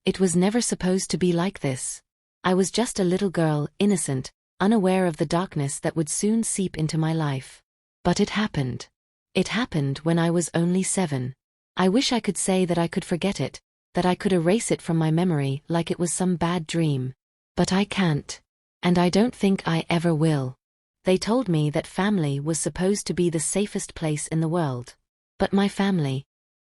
It was never supposed to be like this. I was just a little girl, innocent, unaware of the darkness that would soon seep into my life. But it happened. It happened when I was only 7. I wish I could say that I could forget it, that I could erase it from my memory like it was some bad dream. But I can't. And I don't think I ever will. They told me that family was supposed to be the safest place in the world. But my family,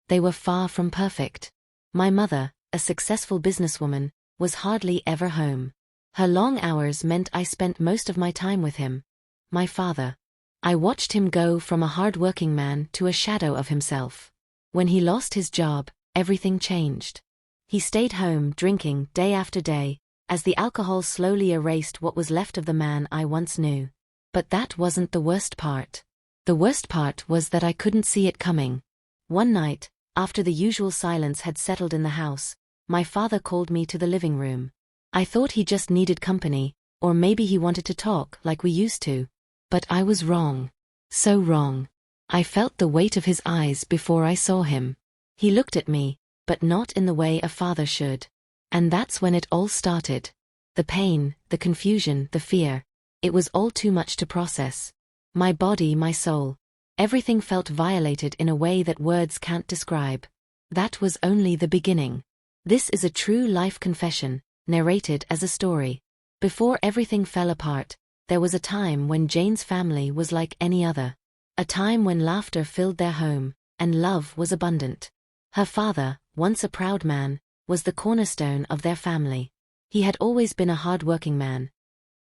they were far from perfect. My mother, a successful businesswoman, was hardly ever home. Her long hours meant I spent most of my time with him. My father. I watched him go from a hard-working man to a shadow of himself. When he lost his job, everything changed. He stayed home drinking day after day, as the alcohol slowly erased what was left of the man I once knew. But that wasn't the worst part. The worst part was that I couldn't see it coming. One night, after the usual silence had settled in the house, my father called me to the living room. I thought he just needed company, or maybe he wanted to talk like we used to. But I was wrong. So wrong. I felt the weight of his eyes before I saw him. He looked at me, but not in the way a father should. And that's when it all started. The pain, the confusion, the fear. It was all too much to process. My body, my soul. Everything felt violated in a way that words can't describe. That was only the beginning. This is a true life confession, narrated as a story. Before everything fell apart, there was a time when Jane's family was like any other. A time when laughter filled their home, and love was abundant. Her father, once a proud man, was the cornerstone of their family. He had always been a hard-working man.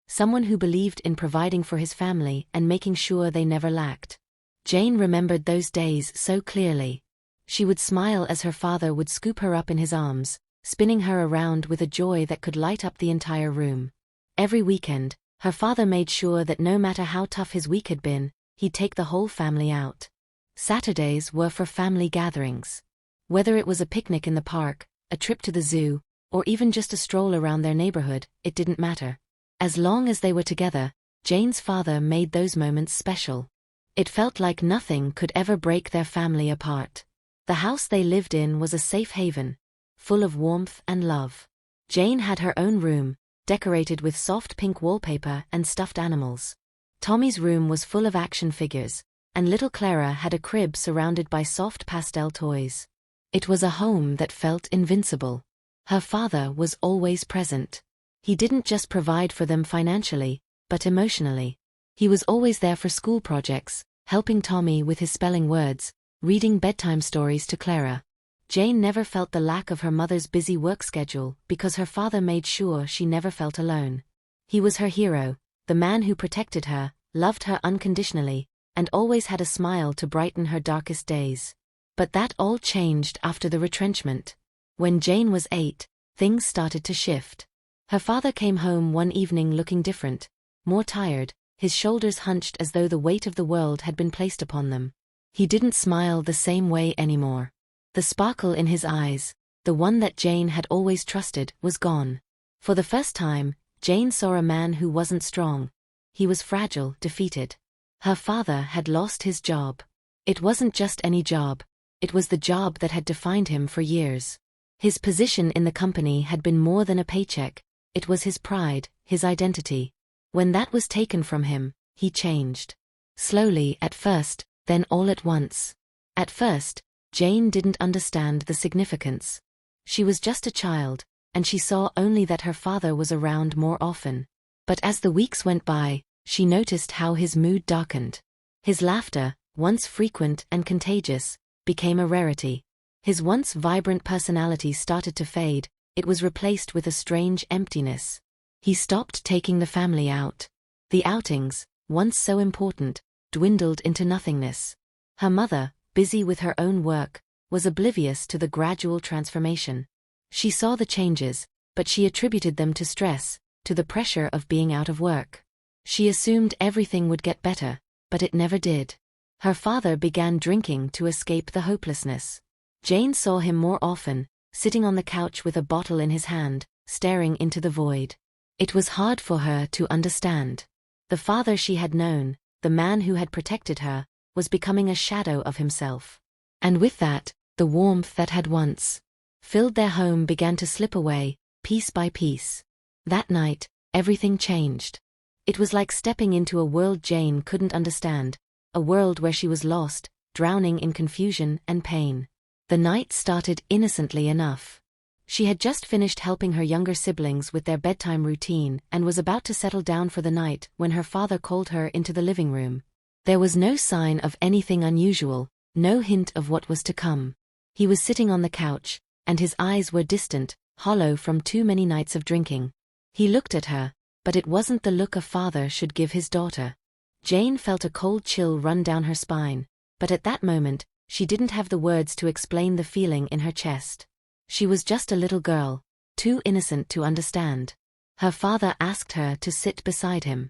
Someone who believed in providing for his family and making sure they never lacked. Jane remembered those days so clearly. She would smile as her father would scoop her up in his arms, spinning her around with a joy that could light up the entire room. Every weekend, her father made sure that no matter how tough his week had been, he'd take the whole family out. Saturdays were for family gatherings. Whether it was a picnic in the park, a trip to the zoo, or even just a stroll around their neighborhood, it didn't matter. As long as they were together, Jane's father made those moments special. It felt like nothing could ever break their family apart. The house they lived in was a safe haven, full of warmth and love. Jane had her own room, decorated with soft pink wallpaper and stuffed animals. Tommy's room was full of action figures, and little Clara had a crib surrounded by soft pastel toys. It was a home that felt invincible. Her father was always present. He didn't just provide for them financially, but emotionally. He was always there for school projects, helping Tommy with his spelling words, reading bedtime stories to Clara. Jane never felt the lack of her mother's busy work schedule because her father made sure she never felt alone. He was her hero, the man who protected her, loved her unconditionally, and always had a smile to brighten her darkest days. But that all changed after the retrenchment. When Jane was 8, things started to shift. Her father came home one evening looking different, more tired, his shoulders hunched as though the weight of the world had been placed upon them. He didn't smile the same way anymore. The sparkle in his eyes, the one that Jane had always trusted, was gone. For the first time, Jane saw a man who wasn't strong. He was fragile, defeated. Her father had lost his job. It wasn't just any job. It was the job that had defined him for years. His position in the company had been more than a paycheck. It was his pride, his identity. When that was taken from him, he changed. Slowly at first, then all at once. At first, Jane didn't understand the significance. She was just a child, and she saw only that her father was around more often. But as the weeks went by, she noticed how his mood darkened. His laughter, once frequent and contagious, became a rarity. His once vibrant personality started to fade. It was replaced with a strange emptiness. He stopped taking the family out. The outings, once so important, dwindled into nothingness. Her mother, busy with her own work, was oblivious to the gradual transformation. She saw the changes, but she attributed them to stress, to the pressure of being out of work. She assumed everything would get better, but it never did. Her father began drinking to escape the hopelessness. Jane saw him more often, sitting on the couch with a bottle in his hand, staring into the void. It was hard for her to understand. The father she had known, the man who had protected her, was becoming a shadow of himself. And with that, the warmth that had once filled their home began to slip away, piece by piece. That night, everything changed. It was like stepping into a world Jane couldn't understand, a world where she was lost, drowning in confusion and pain. The night started innocently enough. She had just finished helping her younger siblings with their bedtime routine and was about to settle down for the night when her father called her into the living room. There was no sign of anything unusual, no hint of what was to come. He was sitting on the couch, and his eyes were distant, hollow from too many nights of drinking. He looked at her, but it wasn't the look a father should give his daughter. Jane felt a cold chill run down her spine, but at that moment, she didn't have the words to explain the feeling in her chest. She was just a little girl, too innocent to understand. Her father asked her to sit beside him.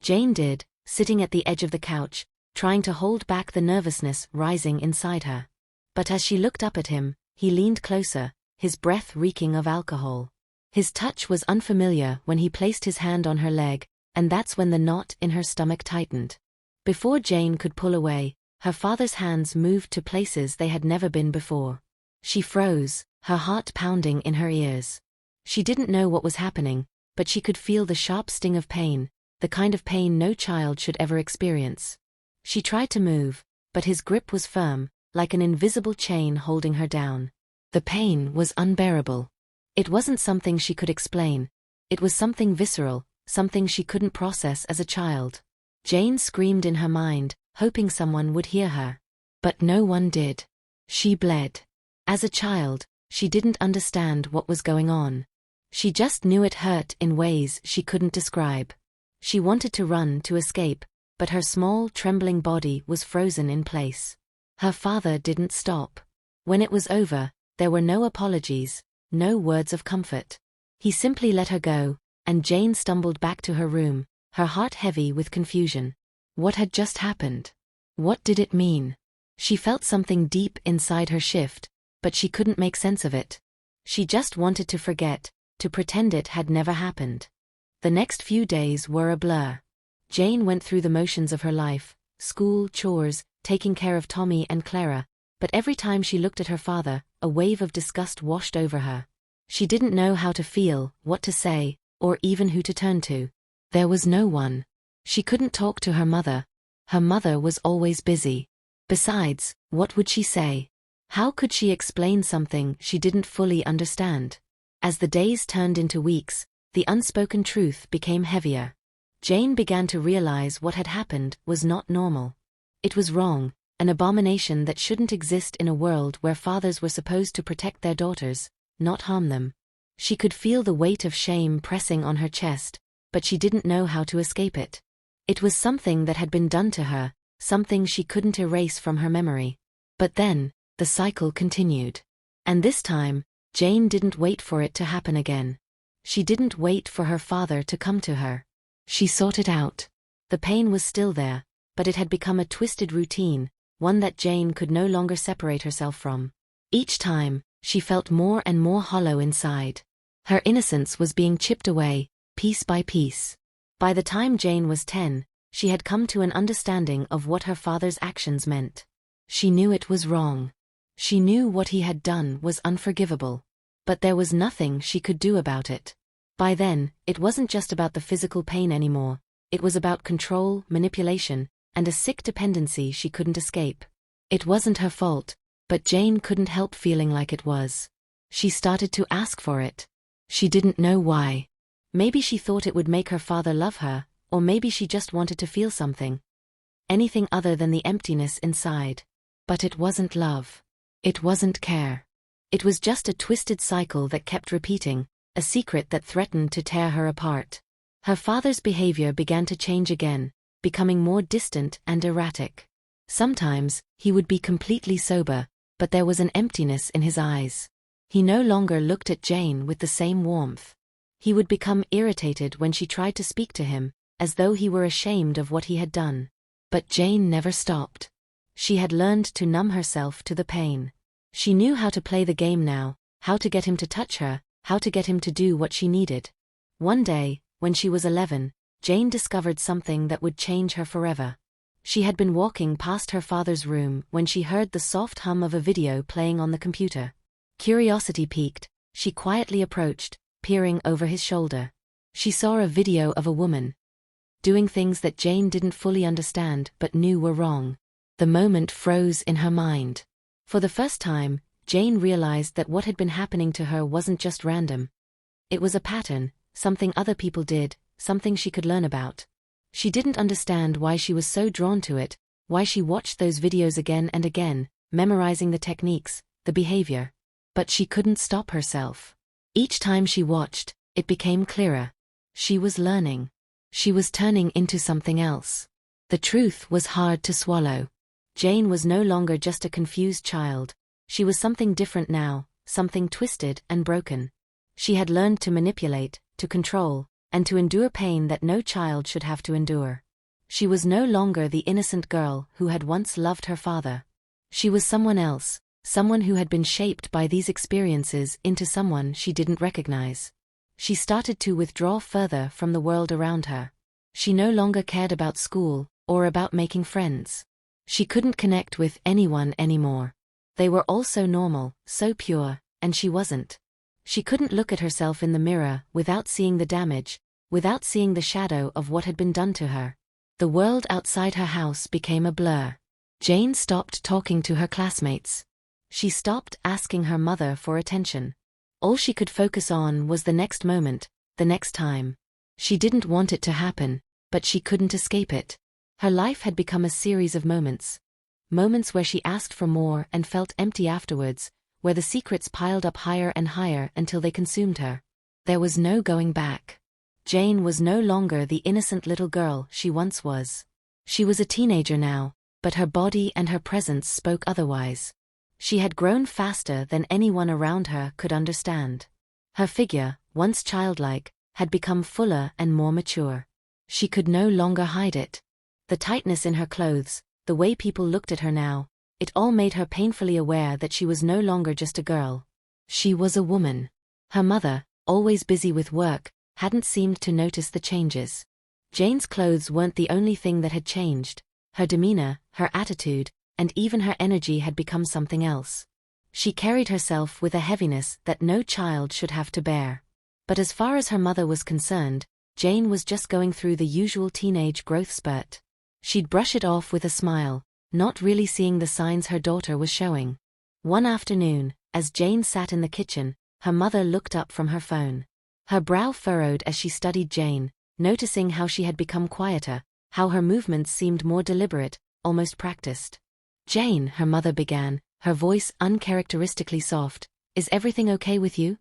Jane did, sitting at the edge of the couch, trying to hold back the nervousness rising inside her. But as she looked up at him, he leaned closer, his breath reeking of alcohol. His touch was unfamiliar when he placed his hand on her leg, and that's when the knot in her stomach tightened. Before Jane could pull away, her father's hands moved to places they had never been before. She froze, her heart pounding in her ears. She didn't know what was happening, but she could feel the sharp sting of pain, the kind of pain no child should ever experience. She tried to move, but his grip was firm, like an invisible chain holding her down. The pain was unbearable. It wasn't something she could explain. It was something visceral, something she couldn't process as a child. Jane screamed in her mind, hoping someone would hear her. But no one did. She bled. As a child, she didn't understand what was going on. She just knew it hurt in ways she couldn't describe. She wanted to run to escape, but her small, trembling body was frozen in place. Her father didn't stop. When it was over, there were no apologies, no words of comfort. He simply let her go, and Jane stumbled back to her room, her heart heavy with confusion. What had just happened? What did it mean? She felt something deep inside her shift, but she couldn't make sense of it. She just wanted to forget, to pretend it had never happened. The next few days were a blur. Jane went through the motions of her life, school, chores, taking care of Tommy and Clara, but every time she looked at her father, a wave of disgust washed over her. She didn't know how to feel, what to say, or even who to turn to. There was no one. She couldn't talk to her mother. Her mother was always busy. Besides, what would she say? How could she explain something she didn't fully understand? As the days turned into weeks, the unspoken truth became heavier. Jane began to realize what had happened was not normal. It was wrong, an abomination that shouldn't exist in a world where fathers were supposed to protect their daughters, not harm them. She could feel the weight of shame pressing on her chest, but she didn't know how to escape it. It was something that had been done to her, something she couldn't erase from her memory. But then, the cycle continued. And this time, Jane didn't wait for it to happen again. She didn't wait for her father to come to her. She sought it out. The pain was still there, but it had become a twisted routine, one that Jane could no longer separate herself from. Each time, she felt more and more hollow inside. Her innocence was being chipped away, piece by piece. By the time Jane was 10, she had come to an understanding of what her father's actions meant. She knew it was wrong. She knew what he had done was unforgivable. But there was nothing she could do about it. By then, it wasn't just about the physical pain anymore. It was about control, manipulation, and a sick dependency she couldn't escape. It wasn't her fault, but Jane couldn't help feeling like it was. She started to ask for it. She didn't know why. Maybe she thought it would make her father love her, or maybe she just wanted to feel something. Anything other than the emptiness inside. But it wasn't love. It wasn't care. It was just a twisted cycle that kept repeating, a secret that threatened to tear her apart. Her father's behavior began to change again, becoming more distant and erratic. Sometimes, he would be completely sober, but there was an emptiness in his eyes. He no longer looked at Jane with the same warmth. He would become irritated when she tried to speak to him, as though he were ashamed of what he had done. But Jane never stopped. She had learned to numb herself to the pain. She knew how to play the game now, how to get him to touch her, how to get him to do what she needed. One day, when she was 11, Jane discovered something that would change her forever. She had been walking past her father's room when she heard the soft hum of a video playing on the computer. Curiosity piqued, she quietly approached, peering over his shoulder. She saw a video of a woman doing things that Jane didn't fully understand but knew were wrong. The moment froze in her mind. For the first time, Jane realized that what had been happening to her wasn't just random. It was a pattern, something other people did, something she could learn about. She didn't understand why she was so drawn to it, why she watched those videos again and again, memorizing the techniques, the behavior. But she couldn't stop herself. Each time she watched, it became clearer. She was learning. She was turning into something else. The truth was hard to swallow. Jane was no longer just a confused child. She was something different now, something twisted and broken. She had learned to manipulate, to control, and to endure pain that no child should have to endure. She was no longer the innocent girl who had once loved her father. She was someone else, someone who had been shaped by these experiences into someone she didn't recognize. She started to withdraw further from the world around her. She no longer cared about school, or about making friends. She couldn't connect with anyone anymore. They were all so normal, so pure, and she wasn't. She couldn't look at herself in the mirror without seeing the damage, without seeing the shadow of what had been done to her. The world outside her house became a blur. Jane stopped talking to her classmates. She stopped asking her mother for attention. All she could focus on was the next moment, the next time. She didn't want it to happen, but she couldn't escape it. Her life had become a series of moments. Moments where she asked for more and felt empty afterwards, where the secrets piled up higher and higher until they consumed her. There was no going back. Jane was no longer the innocent little girl she once was. She was a teenager now, but her body and her presence spoke otherwise. She had grown faster than anyone around her could understand. Her figure, once childlike, had become fuller and more mature. She could no longer hide it. The tightness in her clothes, the way people looked at her now, it all made her painfully aware that she was no longer just a girl. She was a woman. Her mother, always busy with work, hadn't seemed to notice the changes. Jane's clothes weren't the only thing that had changed. Her demeanor, her attitude, and even her energy had become something else. She carried herself with a heaviness that no child should have to bear. But as far as her mother was concerned, Jane was just going through the usual teenage growth spurt. She'd brush it off with a smile, not really seeing the signs her daughter was showing. One afternoon, as Jane sat in the kitchen, her mother looked up from her phone. Her brow furrowed as she studied Jane, noticing how she had become quieter, how her movements seemed more deliberate, almost practiced. "Jane," her mother began, her voice uncharacteristically soft, "is everything okay with you?"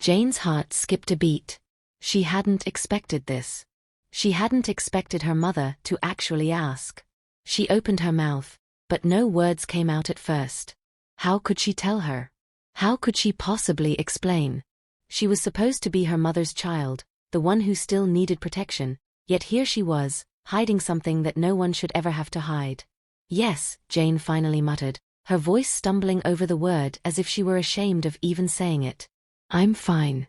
Jane's heart skipped a beat. She hadn't expected this. She hadn't expected her mother to actually ask. She opened her mouth, but no words came out at first. How could she tell her? How could she possibly explain? She was supposed to be her mother's child, the one who still needed protection, yet here she was, hiding something that no one should ever have to hide. "Yes," Jane finally muttered, her voice stumbling over the word as if she were ashamed of even saying it. "I'm fine."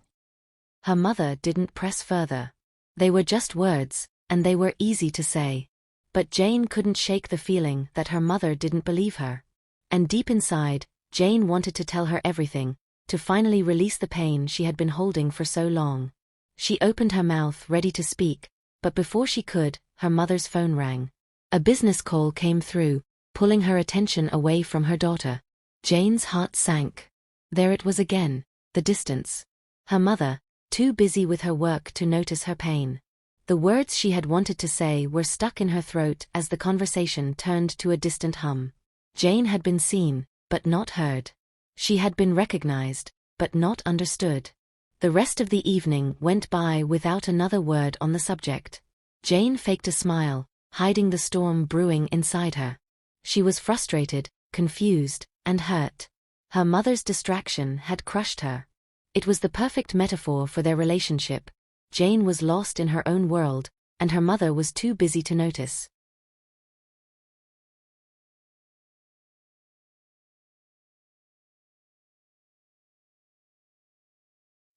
Her mother didn't press further. They were just words, and they were easy to say. But Jane couldn't shake the feeling that her mother didn't believe her. And deep inside, Jane wanted to tell her everything, to finally release the pain she had been holding for so long. She opened her mouth ready to speak, but before she could, her mother's phone rang. A business call came through, pulling her attention away from her daughter. Jane's heart sank. There it was again, the distance. Her mother, too busy with her work to notice her pain. The words she had wanted to say were stuck in her throat as the conversation turned to a distant hum. Jane had been seen, but not heard. She had been recognized, but not understood. The rest of the evening went by without another word on the subject. Jane faked a smile, hiding the storm brewing inside her. She was frustrated, confused, and hurt. Her mother's distraction had crushed her. It was the perfect metaphor for their relationship. Jane was lost in her own world, and her mother was too busy to notice.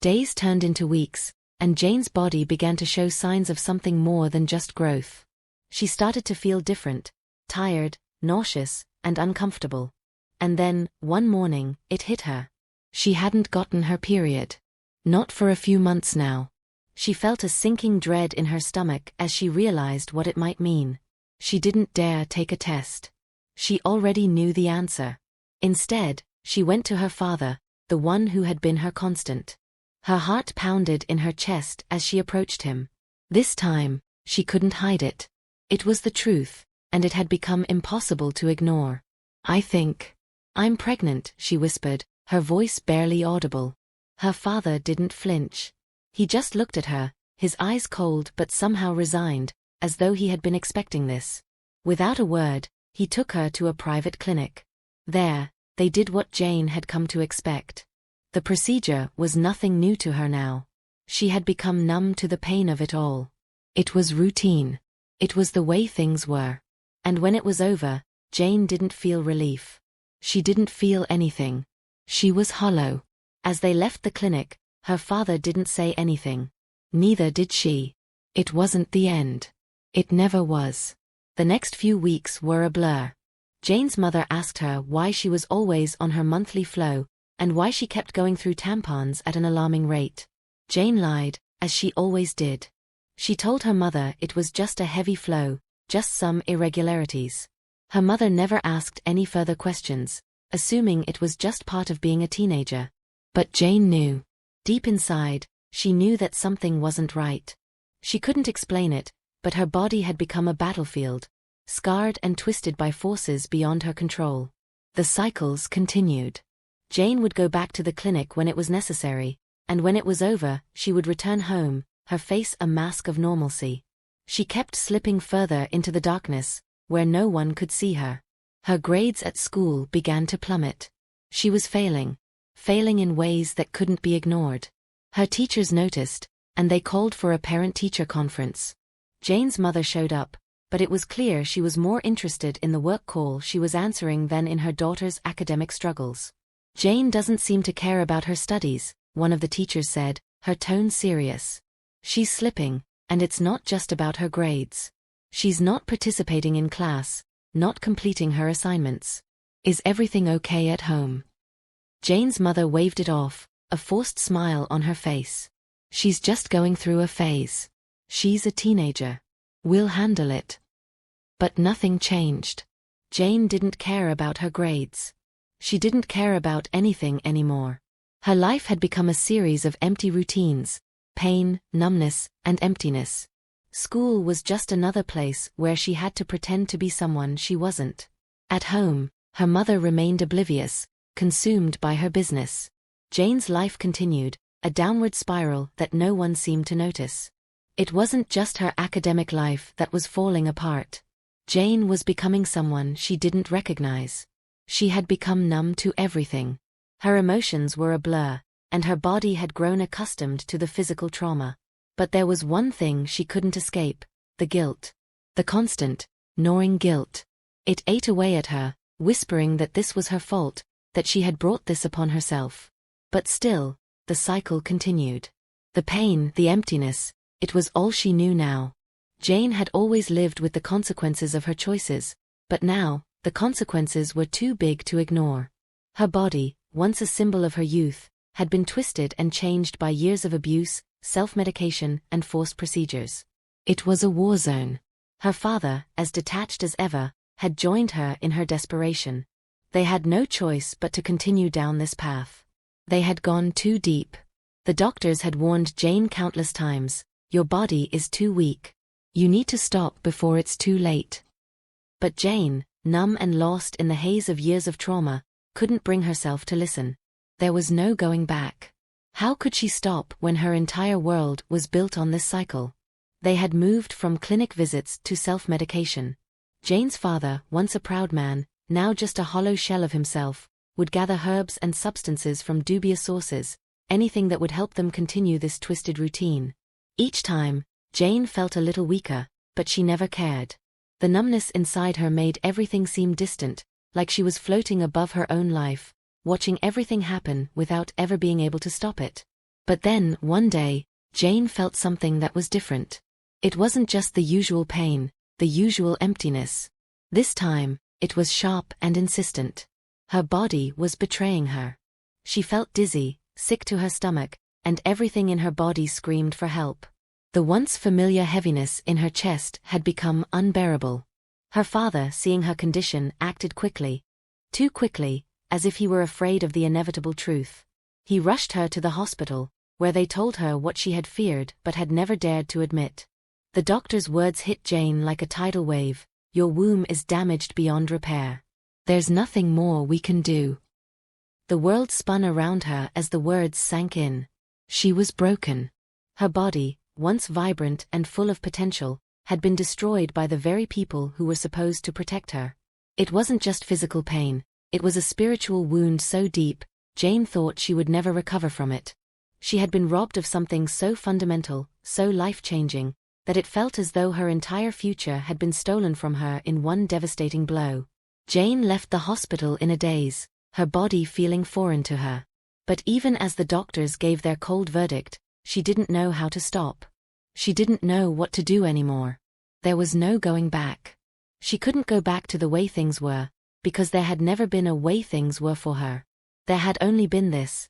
Days turned into weeks, and Jane's body began to show signs of something more than just growth. She started to feel different, tired, nauseous, and uncomfortable. And then, one morning, it hit her. She hadn't gotten her period. Not for a few months now. She felt a sinking dread in her stomach as she realized what it might mean. She didn't dare take a test. She already knew the answer. Instead, she went to her father, the one who had been her constant. Her heart pounded in her chest as she approached him. This time, she couldn't hide it. It was the truth, and it had become impossible to ignore. I'm pregnant, she whispered, her voice barely audible. Her father didn't flinch. He just looked at her, his eyes cold but somehow resigned, as though he had been expecting this. Without a word, he took her to a private clinic. There, they did what Jane had come to expect. The procedure was nothing new to her now. She had become numb to the pain of it all. It was routine. It was the way things were. And when it was over, Jane didn't feel relief. She didn't feel anything. She was hollow. As they left the clinic, her father didn't say anything. Neither did she. It wasn't the end. It never was. The next few weeks were a blur. Jane's mother asked her why she was always on her monthly flow, and why she kept going through tampons at an alarming rate. Jane lied, as she always did. She told her mother it was just a heavy flow, just some irregularities. Her mother never asked any further questions, assuming it was just part of being a teenager. But Jane knew. Deep inside, she knew that something wasn't right. She couldn't explain it, but her body had become a battlefield, scarred and twisted by forces beyond her control. The cycles continued. Jane would go back to the clinic when it was necessary, and when it was over, she would return home, her face a mask of normalcy. She kept slipping further into the darkness, where no one could see her. Her grades at school began to plummet. She was failing in ways that couldn't be ignored. Her teachers noticed, and they called for a parent-teacher conference. Jane's mother showed up, but it was clear she was more interested in the work call she was answering than in her daughter's academic struggles. Jane doesn't seem to care about her studies, one of the teachers said, her tone serious. She's slipping, and it's not just about her grades. She's not participating in class, not completing her assignments. Is everything okay at home? Jane's mother waved it off, a forced smile on her face. She's just going through a phase. She's a teenager. We'll handle it. But nothing changed. Jane didn't care about her grades. She didn't care about anything anymore. Her life had become a series of empty routines, pain, numbness, and emptiness. School was just another place where she had to pretend to be someone she wasn't. At home, her mother remained oblivious, consumed by her business. Jane's life continued, a downward spiral that no one seemed to notice. It wasn't just her academic life that was falling apart. Jane was becoming someone she didn't recognize. She had become numb to everything. Her emotions were a blur, and her body had grown accustomed to the physical trauma. But there was one thing she couldn't escape: the guilt. The constant, gnawing guilt. It ate away at her, whispering that this was her fault, that she had brought this upon herself. But still, the cycle continued. The pain, the emptiness, it was all she knew now. Jane had always lived with the consequences of her choices, but now, the consequences were too big to ignore. Her body, once a symbol of her youth, had been twisted and changed by years of abuse, self-medication, and forced procedures. It was a war zone. Her father, as detached as ever, had joined her in her desperation. They had no choice but to continue down this path. They had gone too deep. The doctors had warned Jane countless times, "Your body is too weak. You need to stop before it's too late." But Jane, numb and lost in the haze of years of trauma, couldn't bring herself to listen. There was no going back. How could she stop when her entire world was built on this cycle? They had moved from clinic visits to self-medication. Jane's father, once a proud man, now just a hollow shell of himself, would gather herbs and substances from dubious sources, anything that would help them continue this twisted routine. Each time, Jane felt a little weaker, but she never cared. The numbness inside her made everything seem distant, like she was floating above her own life, watching everything happen without ever being able to stop it. But then, one day, Jane felt something that was different. It wasn't just the usual pain, the usual emptiness. This time, it was sharp and insistent. Her body was betraying her. She felt dizzy, sick to her stomach, and everything in her body screamed for help. The once familiar heaviness in her chest had become unbearable. Her father, seeing her condition, acted quickly. Too quickly, as if he were afraid of the inevitable truth. He rushed her to the hospital, where they told her what she had feared but had never dared to admit. The doctor's words hit Jane like a tidal wave. "Your womb is damaged beyond repair. There's nothing more we can do." The world spun around her as the words sank in. She was broken. Her body, once vibrant and full of potential, had been destroyed by the very people who were supposed to protect her. It wasn't just physical pain, it was a spiritual wound so deep, Jane thought she would never recover from it. She had been robbed of something so fundamental, so life-changing, that it felt as though her entire future had been stolen from her in one devastating blow. Jane left the hospital in a daze, her body feeling foreign to her. But even as the doctors gave their cold verdict, she didn't know how to stop. She didn't know what to do anymore. There was no going back. She couldn't go back to the way things were, because there had never been a way things were for her. There had only been this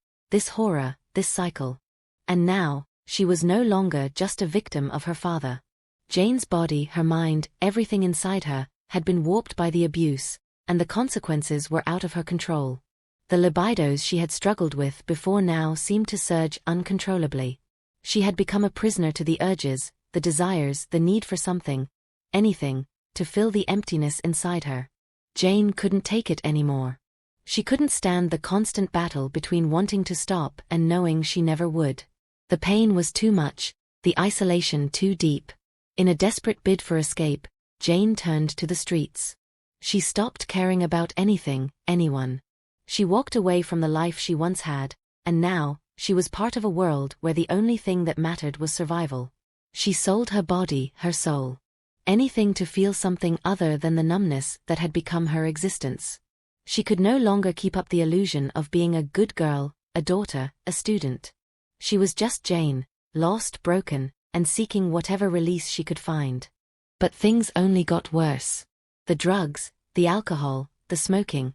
horror, this cycle. And now, she was no longer just a victim of her father. Jane's body, her mind, everything inside her, had been warped by the abuse, and the consequences were out of her control. The libidos she had struggled with before now seemed to surge uncontrollably. She had become a prisoner to the urges, the desires, the need for something, anything, to fill the emptiness inside her. Jane couldn't take it anymore. She couldn't stand the constant battle between wanting to stop and knowing she never would. The pain was too much, the isolation too deep. In a desperate bid for escape, Jane turned to the streets. She stopped caring about anything, anyone. She walked away from the life she once had, and now, she was part of a world where the only thing that mattered was survival. She sold her body, her soul. Anything to feel something other than the numbness that had become her existence. She could no longer keep up the illusion of being a good girl, a daughter, a student. She was just Jane, lost, broken, and seeking whatever release she could find. But things only got worse. The drugs, the alcohol, the smoking.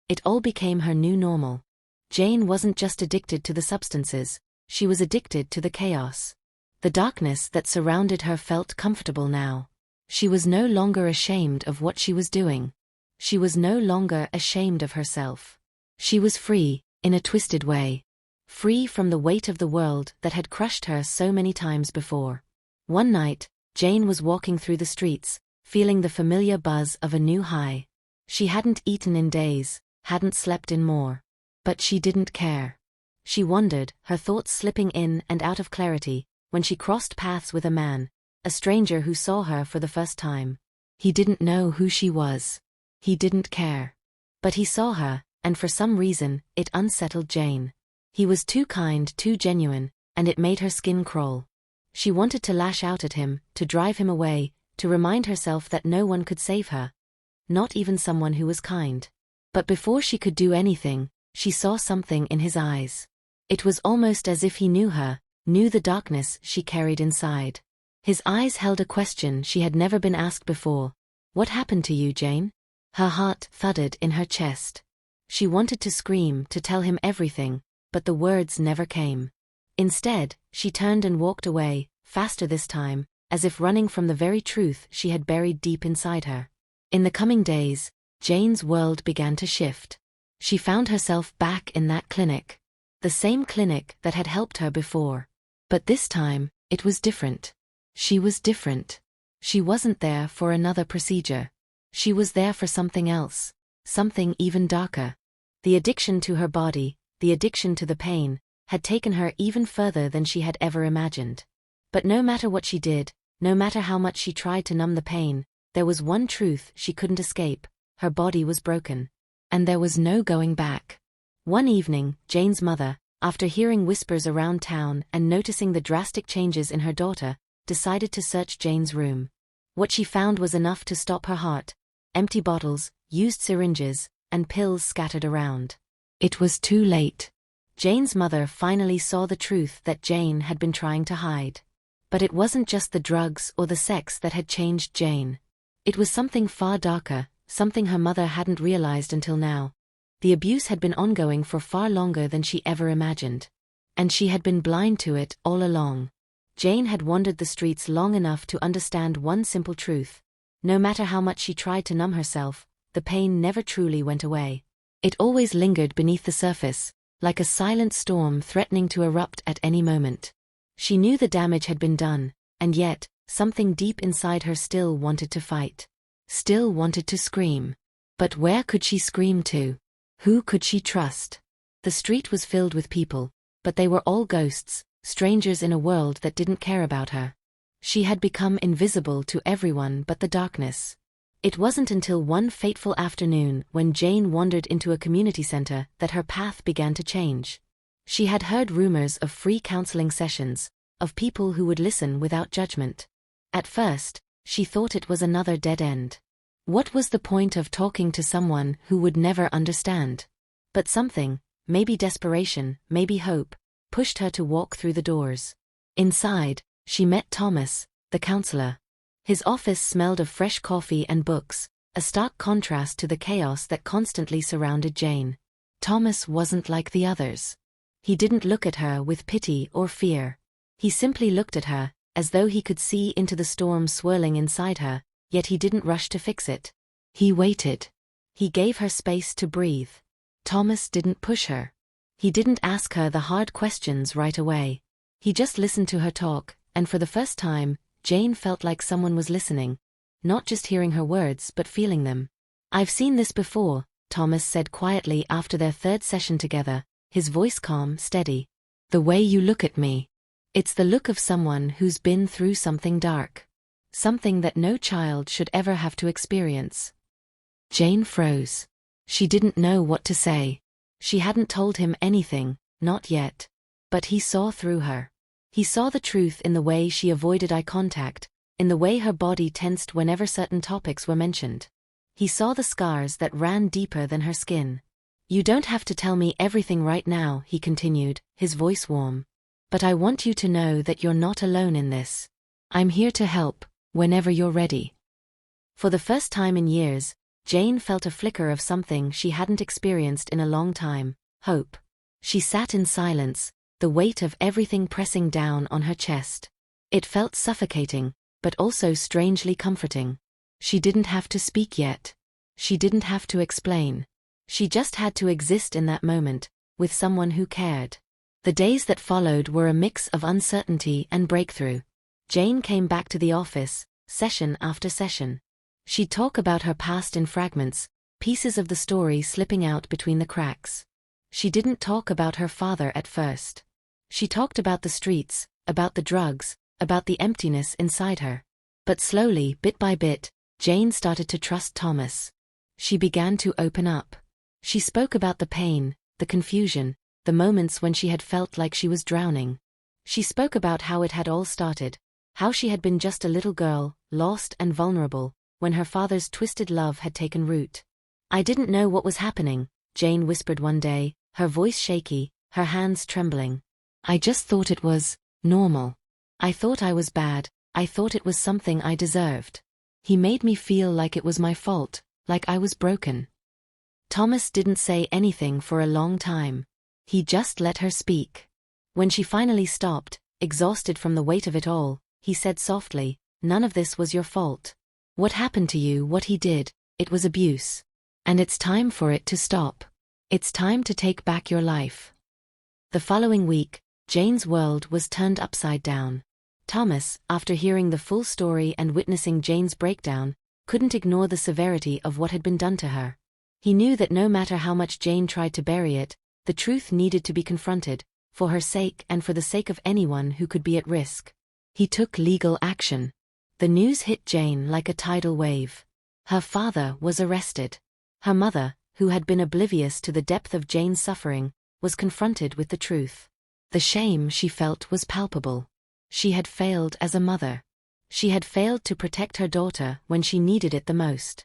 It all became her new normal. Jane wasn't just addicted to the substances, she was addicted to the chaos. The darkness that surrounded her felt comfortable now. She was no longer ashamed of what she was doing. She was no longer ashamed of herself. She was free, in a twisted way. Free from the weight of the world that had crushed her so many times before. One night, Jane was walking through the streets, feeling the familiar buzz of a new high. She hadn't eaten in days, hadn't slept in more. But she didn't care. She wandered, her thoughts slipping in and out of clarity, when she crossed paths with a man, a stranger who saw her for the first time. He didn't know who she was. He didn't care. But he saw her, and for some reason, it unsettled Jane. He was too kind, too genuine, and it made her skin crawl. She wanted to lash out at him, to drive him away, to remind herself that no one could save her. Not even someone who was kind. But before she could do anything, she saw something in his eyes. It was almost as if he knew her, knew the darkness she carried inside. His eyes held a question she had never been asked before. "What happened to you, Jane?" Her heart thudded in her chest. She wanted to scream, to tell him everything, but the words never came. Instead, she turned and walked away, faster this time, as if running from the very truth she had buried deep inside her. In the coming days, Jane's world began to shift. She found herself back in that clinic. The same clinic that had helped her before. But this time, it was different. She was different. She wasn't there for another procedure. She was there for something else. Something even darker. The addiction to her body, the addiction to the pain, had taken her even further than she had ever imagined. But no matter what she did, no matter how much she tried to numb the pain, there was one truth she couldn't escape: her body was broken. And there was no going back. One evening, Jane's mother, after hearing whispers around town and noticing the drastic changes in her daughter, decided to search Jane's room. What she found was enough to stop her heart: empty bottles, used syringes, and pills scattered around. It was too late. Jane's mother finally saw the truth that Jane had been trying to hide. But it wasn't just the drugs or the sex that had changed Jane. It was something far darker, something her mother hadn't realized until now. The abuse had been ongoing for far longer than she ever imagined. And she had been blind to it all along. Jane had wandered the streets long enough to understand one simple truth. No matter how much she tried to numb herself, the pain never truly went away. It always lingered beneath the surface, like a silent storm threatening to erupt at any moment. She knew the damage had been done, and yet, something deep inside her still wanted to fight. Still wanted to scream. But where could she scream to? Who could she trust? The street was filled with people, but they were all ghosts, strangers in a world that didn't care about her. She had become invisible to everyone but the darkness. It wasn't until one fateful afternoon when Jane wandered into a community center that her path began to change. She had heard rumors of free counseling sessions, of people who would listen without judgment. At first, she thought it was another dead end. What was the point of talking to someone who would never understand? But something, maybe desperation, maybe hope, pushed her to walk through the doors. Inside, she met Thomas, the counselor. His office smelled of fresh coffee and books, a stark contrast to the chaos that constantly surrounded Jane. Thomas wasn't like the others. He didn't look at her with pity or fear. He simply looked at her, as though he could see into the storm swirling inside her, yet he didn't rush to fix it. He waited. He gave her space to breathe. Thomas didn't push her. He didn't ask her the hard questions right away. He just listened to her talk, and for the first time, Jane felt like someone was listening, not just hearing her words but feeling them. "I've seen this before," Thomas said quietly after their third session together, his voice calm, steady. "The way you look at me. It's the look of someone who's been through something dark. Something that no child should ever have to experience." Jane froze. She didn't know what to say. She hadn't told him anything, not yet. But he saw through her. He saw the truth in the way she avoided eye contact, in the way her body tensed whenever certain topics were mentioned. He saw the scars that ran deeper than her skin. "You don't have to tell me everything right now," he continued, his voice warm. "But I want you to know that you're not alone in this. I'm here to help, whenever you're ready." For the first time in years, Jane felt a flicker of something she hadn't experienced in a long time: hope. She sat in silence, the weight of everything pressing down on her chest. It felt suffocating, but also strangely comforting. She didn't have to speak yet. She didn't have to explain. She just had to exist in that moment, with someone who cared. The days that followed were a mix of uncertainty and breakthrough. Jane came back to the office, session after session. She'd talk about her past in fragments, pieces of the story slipping out between the cracks. She didn't talk about her father at first. She talked about the streets, about the drugs, about the emptiness inside her. But slowly, bit by bit, Jane started to trust Thomas. She began to open up. She spoke about the pain, the confusion, the moments when she had felt like she was drowning. She spoke about how it had all started, how she had been just a little girl, lost and vulnerable, when her father's twisted love had taken root. "I didn't know what was happening," Jane whispered one day, her voice shaky, her hands trembling. "I just thought it was normal. I thought I was bad, I thought it was something I deserved. He made me feel like it was my fault, like I was broken." Thomas didn't say anything for a long time. He just let her speak. When she finally stopped, exhausted from the weight of it all, he said softly, "None of this was your fault. What happened to you, what he did, it was abuse. And it's time for it to stop. It's time to take back your life." The following week, Jane's world was turned upside down. Thomas, after hearing the full story and witnessing Jane's breakdown, couldn't ignore the severity of what had been done to her. He knew that no matter how much Jane tried to bury it, the truth needed to be confronted, for her sake and for the sake of anyone who could be at risk. He took legal action. The news hit Jane like a tidal wave. Her father was arrested. Her mother, who had been oblivious to the depth of Jane's suffering, was confronted with the truth. The shame she felt was palpable. She had failed as a mother. She had failed to protect her daughter when she needed it the most.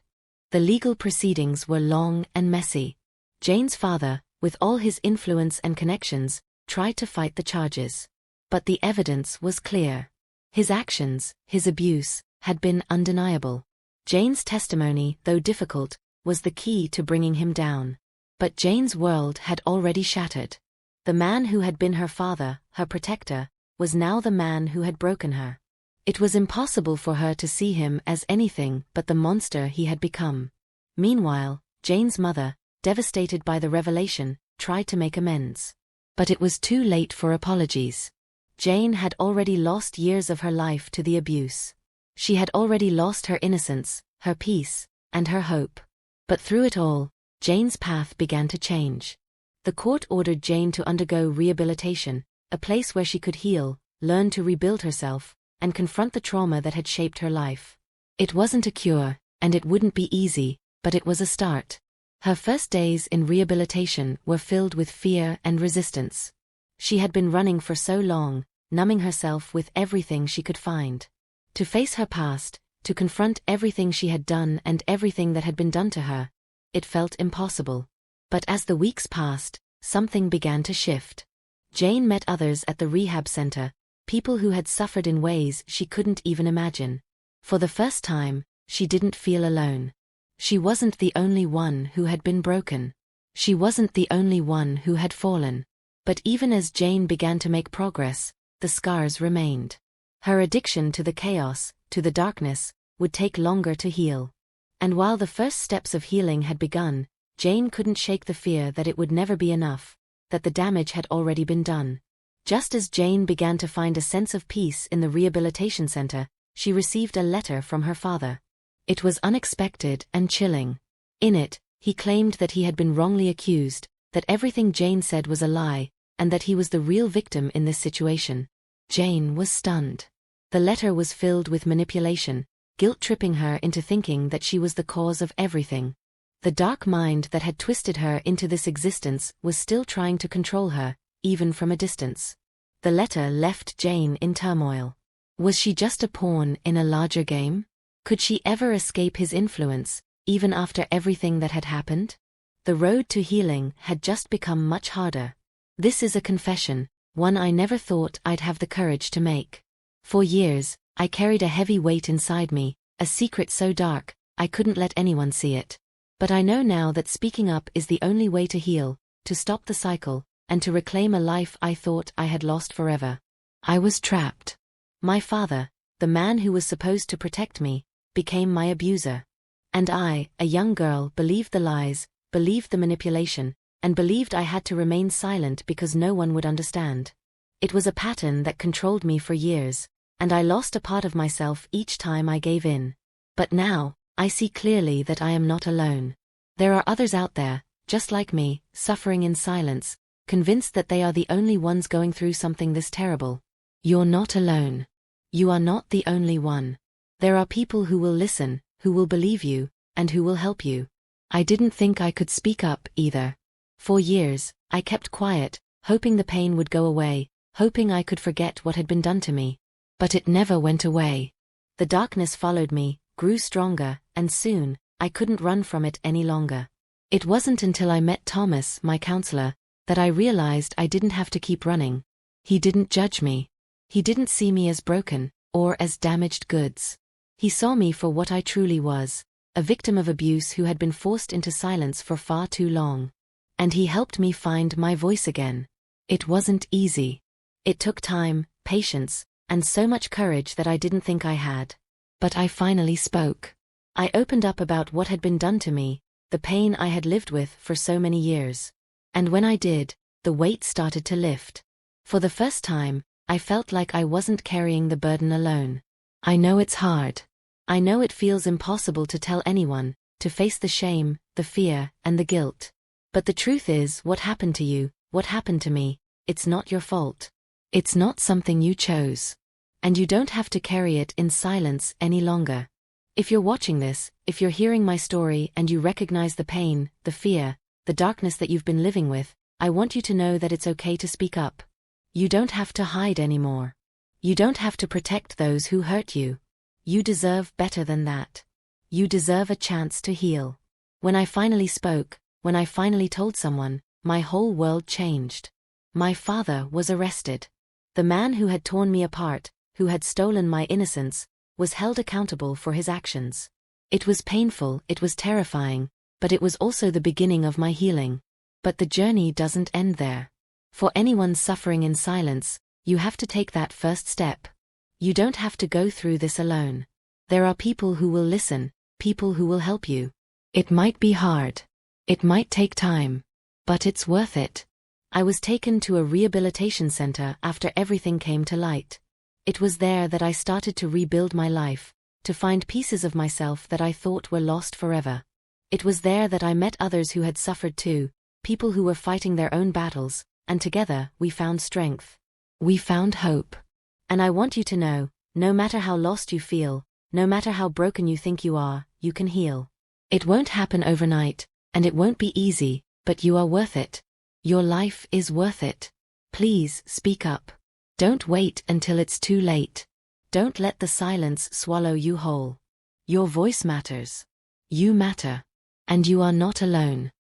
The legal proceedings were long and messy. Jane's father, with all his influence and connections, tried to fight the charges. But the evidence was clear. His actions, his abuse, had been undeniable. Jane's testimony, though difficult, was the key to bringing him down. But Jane's world had already shattered. The man who had been her father, her protector, was now the man who had broken her. It was impossible for her to see him as anything but the monster he had become. Meanwhile, Jane's mother, devastated by the revelation, tried to make amends. But it was too late for apologies. Jane had already lost years of her life to the abuse. She had already lost her innocence, her peace, and her hope. But through it all, Jane's path began to change. The court ordered Jane to undergo rehabilitation, a place where she could heal, learn to rebuild herself, and confront the trauma that had shaped her life. It wasn't a cure, and it wouldn't be easy, but it was a start. Her first days in rehabilitation were filled with fear and resistance. She had been running for so long, numbing herself with everything she could find. To face her past, to confront everything she had done and everything that had been done to her, it felt impossible. But as the weeks passed, something began to shift. Jane met others at the rehab center, people who had suffered in ways she couldn't even imagine. For the first time, she didn't feel alone. She wasn't the only one who had been broken. She wasn't the only one who had fallen. But even as Jane began to make progress, the scars remained. Her addiction to the chaos, to the darkness, would take longer to heal. And while the first steps of healing had begun, Jane couldn't shake the fear that it would never be enough, that the damage had already been done. Just as Jane began to find a sense of peace in the rehabilitation center, she received a letter from her father. It was unexpected and chilling. In it, he claimed that he had been wrongly accused, that everything Jane said was a lie, and that he was the real victim in this situation. Jane was stunned. The letter was filled with manipulation, guilt-tripping her into thinking that she was the cause of everything. The dark mind that had twisted her into this existence was still trying to control her, even from a distance. The letter left Jane in turmoil. Was she just a pawn in a larger game? Could she ever escape his influence, even after everything that had happened? The road to healing had just become much harder. This is a confession, one I never thought I'd have the courage to make. For years, I carried a heavy weight inside me, a secret so dark, I couldn't let anyone see it. But I know now that speaking up is the only way to heal, to stop the cycle, and to reclaim a life I thought I had lost forever. I was trapped. My father, the man who was supposed to protect me, became my abuser. And I, a young girl, believed the lies, believed the manipulation, and believed I had to remain silent because no one would understand. It was a pattern that controlled me for years, and I lost a part of myself each time I gave in. But now, I see clearly that I am not alone. There are others out there, just like me, suffering in silence, convinced that they are the only ones going through something this terrible. You're not alone. You are not the only one. There are people who will listen, who will believe you, and who will help you. I didn't think I could speak up either. For years, I kept quiet, hoping the pain would go away, hoping I could forget what had been done to me. But it never went away. The darkness followed me, grew stronger, and soon, I couldn't run from it any longer. It wasn't until I met Thomas, my counselor, that I realized I didn't have to keep running. He didn't judge me. He didn't see me as broken, or as damaged goods. He saw me for what I truly was, a victim of abuse who had been forced into silence for far too long. And he helped me find my voice again. It wasn't easy. It took time, patience, and so much courage that I didn't think I had. But I finally spoke. I opened up about what had been done to me, the pain I had lived with for so many years. And when I did, the weight started to lift. For the first time, I felt like I wasn't carrying the burden alone. I know it's hard. I know it feels impossible to tell anyone, to face the shame, the fear, and the guilt. But the truth is, what happened to you, what happened to me, it's not your fault. It's not something you chose. And you don't have to carry it in silence any longer. If you're watching this, if you're hearing my story and you recognize the pain, the fear, the darkness that you've been living with, I want you to know that it's okay to speak up. You don't have to hide anymore. You don't have to protect those who hurt you. You deserve better than that. You deserve a chance to heal. When I finally spoke, when I finally told someone, my whole world changed. My father was arrested. The man who had torn me apart, who had stolen my innocence, was held accountable for his actions. It was painful, it was terrifying, but it was also the beginning of my healing. But the journey doesn't end there. For anyone suffering in silence, you have to take that first step. You don't have to go through this alone. There are people who will listen, people who will help you. It might be hard. It might take time. But it's worth it. I was taken to a rehabilitation center after everything came to light. It was there that I started to rebuild my life, to find pieces of myself that I thought were lost forever. It was there that I met others who had suffered too, people who were fighting their own battles, and together we found strength. We found hope. And I want you to know, no matter how lost you feel, no matter how broken you think you are, you can heal. It won't happen overnight, and it won't be easy, but you are worth it. Your life is worth it. Please speak up. Don't wait until it's too late. Don't let the silence swallow you whole. Your voice matters. You matter. And you are not alone.